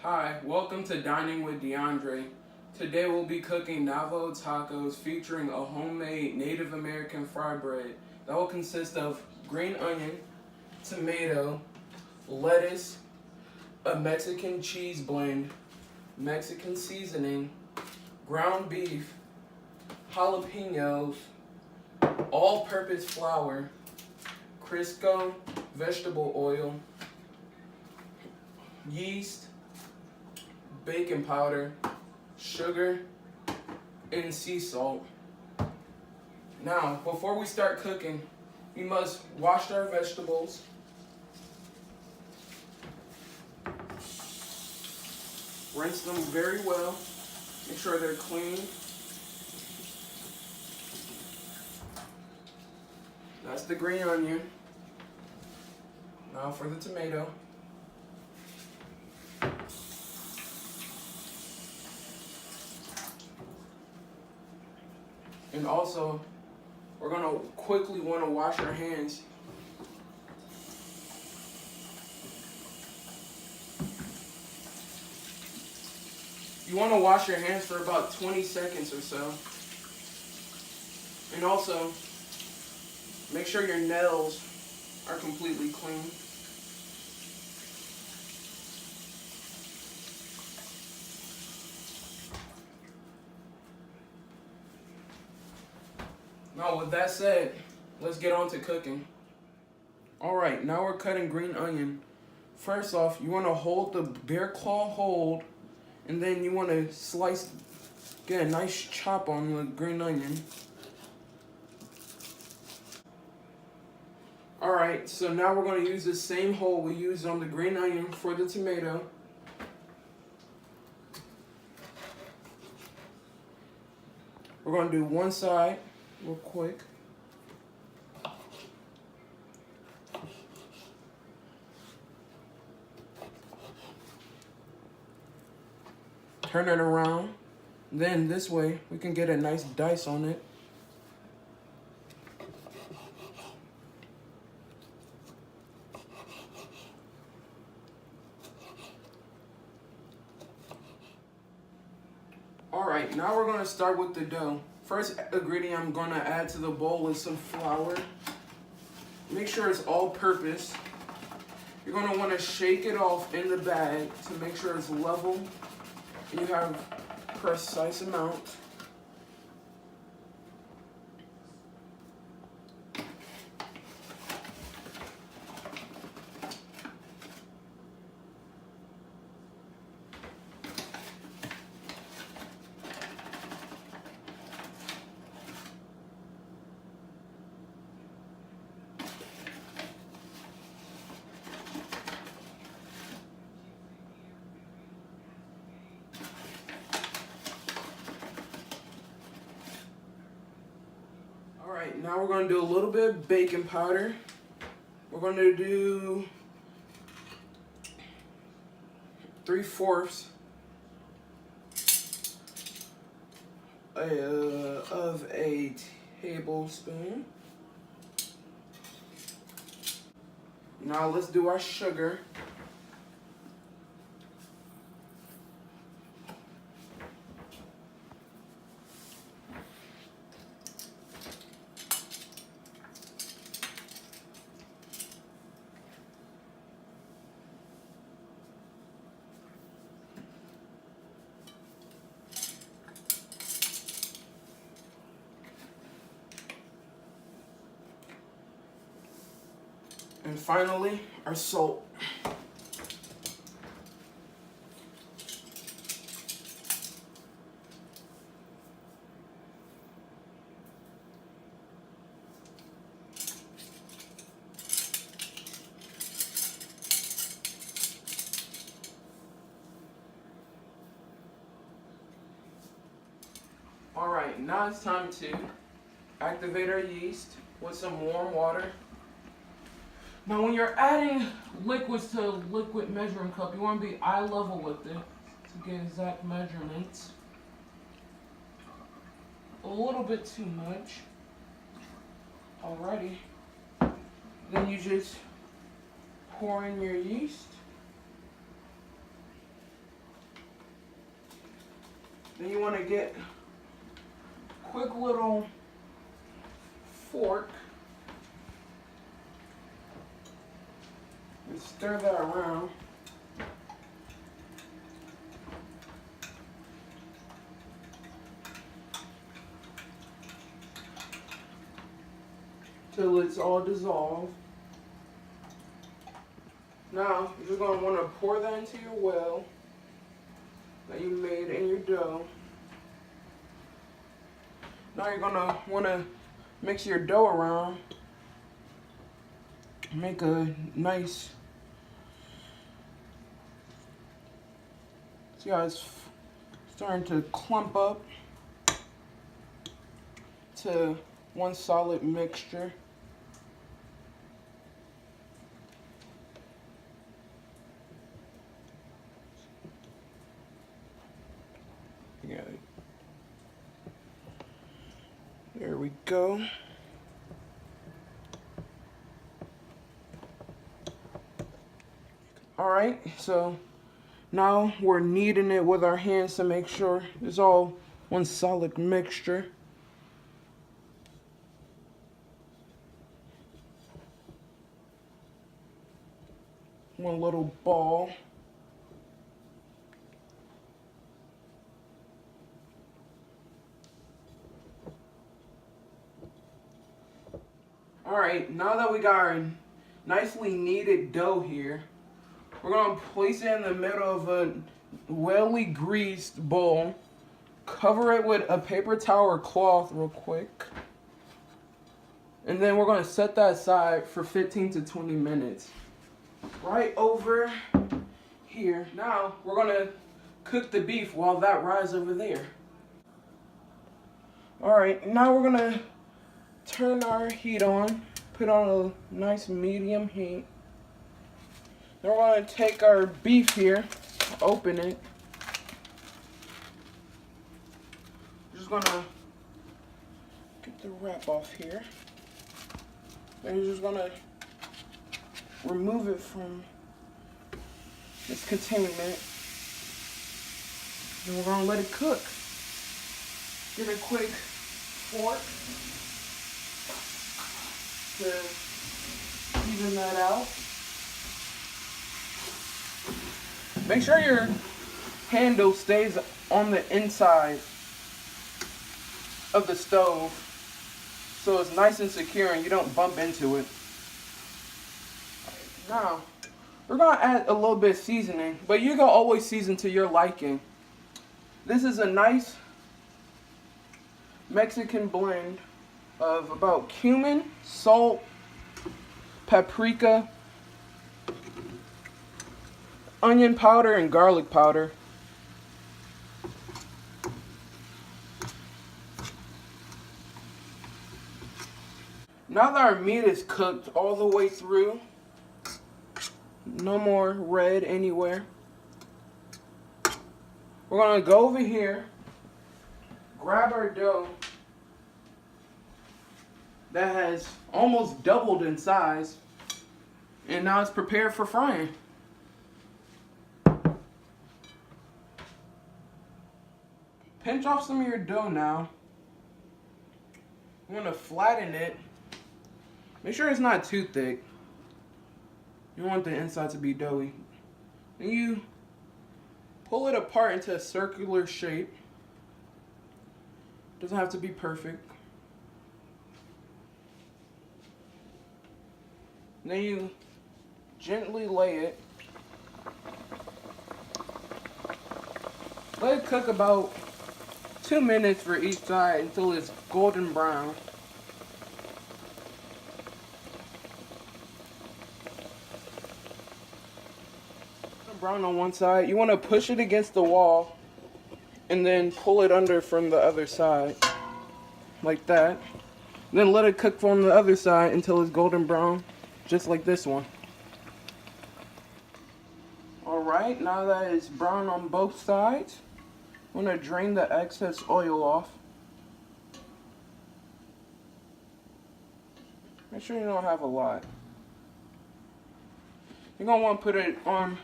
Hi, welcome to Dining with DeAndre. Today we'll be cooking Navajo tacos featuring a homemade Native American fry bread that will consist of green onion, tomato, lettuce, a Mexican cheese blend, Mexican seasoning, ground beef, jalapenos, all-purpose flour, Crisco vegetable oil, yeast, baking powder, sugar, and sea salt. Now, before we start cooking, we must wash our vegetables. Rinse them very well. Make sure they're clean. That's the green onion. Now for the tomato. And also, we're gonna quickly wanna wash our hands. You wanna wash your hands for about 20 seconds or so. And also, make sure your nails are completely clean. Now with that said, let's get on to cooking. Alright, now we're cutting green onion. First off, you want to hold the bear claw hold, and then you want to slice, get a nice chop on the green onion. Alright, so now we're going to use the same hole we used on the green onion for the tomato. We're going to do one side real quick. Turn it around. Then this way we can get a nice dice on it. Alright, now we're going to start with the dough. First ingredient I'm going to add to the bowl is some flour. Make sure it's all purpose. You're going to want to shake it off in the bag to make sure it's level and you have precise amount. Alright, now we're going to do a little bit of baking powder. We're going to do 3/4 of a tablespoon. Now let's do our sugar. And finally, our salt. Alright, now it's time to activate our yeast with some warm water. Now when you're adding liquids to a liquid measuring cup, you want to be eye level with it to get exact measurements. A little bit too much. Alrighty. Then you just pour in your yeast. Then you want to get a quick little fork and stir that around. Till it's all dissolved. Now, you're just going to want to pour that into your well that you made in your dough. Now you're going to want to mix your dough around. Make a nice, see how it's starting to clump up to one solid mixture. Yeah. There we go. All right, so now we're kneading it with our hands to make sure it's all one solid mixture. One little ball. All right, now that we got our nicely kneaded dough here, we're gonna place it in the middle of a well greased bowl. Cover it with a paper towel or cloth real quick. And then we're gonna set that aside for 15 to 20 minutes. Right over here. Now we're gonna cook the beef while that rises over there. All right, now we're gonna turn our heat on, put on a nice medium heat. Then we're going to take our beef here, open it. Just going to get the wrap off here. Then you're just going to remove it from this containment. And we're going to let it cook. Get a quick fork to even that out. Make sure your handle stays on the inside of the stove so it's nice and secure and you don't bump into it. Now, we're going to add a little bit of seasoning, but you can always season to your liking. This is a nice Mexican blend of about cumin, salt, paprika, onion powder, and garlic powder. Now that our meat is cooked all the way through, no more red anywhere, we're going to go over here, grab our dough that has almost doubled in size, and now it's prepared for frying. Pinch off some of your dough now. You want to flatten it. Make sure it's not too thick. You want the inside to be doughy. Then you pull it apart into a circular shape. Doesn't have to be perfect. Then you gently lay it. Let it cook about 2 minutes for each side until it's golden brown. Brown on one side. You want to push it against the wall and then pull it under from the other side. Like that. Then let it cook from the other side until it's golden brown. Just like this one. Alright, now that it's brown on both sides, I'm going to drain the excess oil off. Make sure you don't have a lot. You're going to want to put it on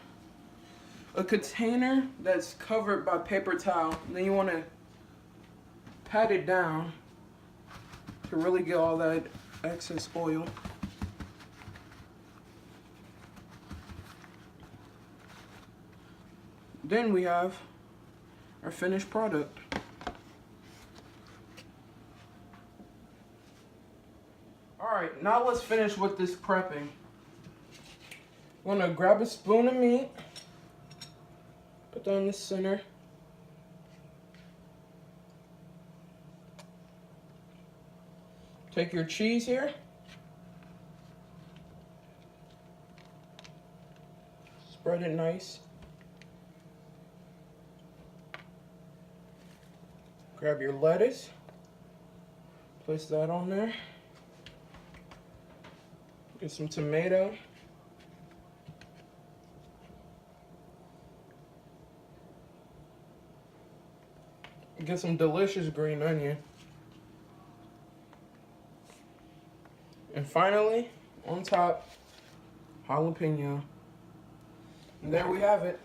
a container that's covered by paper towel. Then you want to pat it down to really get all that excess oil. Then we have our finished product. Alright, now let's finish with this prepping. I'm gonna grab a spoon of meat, put that in the center. Take your cheese here. Spread it nice. Grab your lettuce. Place that on there. Get some tomato. Get some delicious green onion. And finally, on top, jalapeno. And there we have it.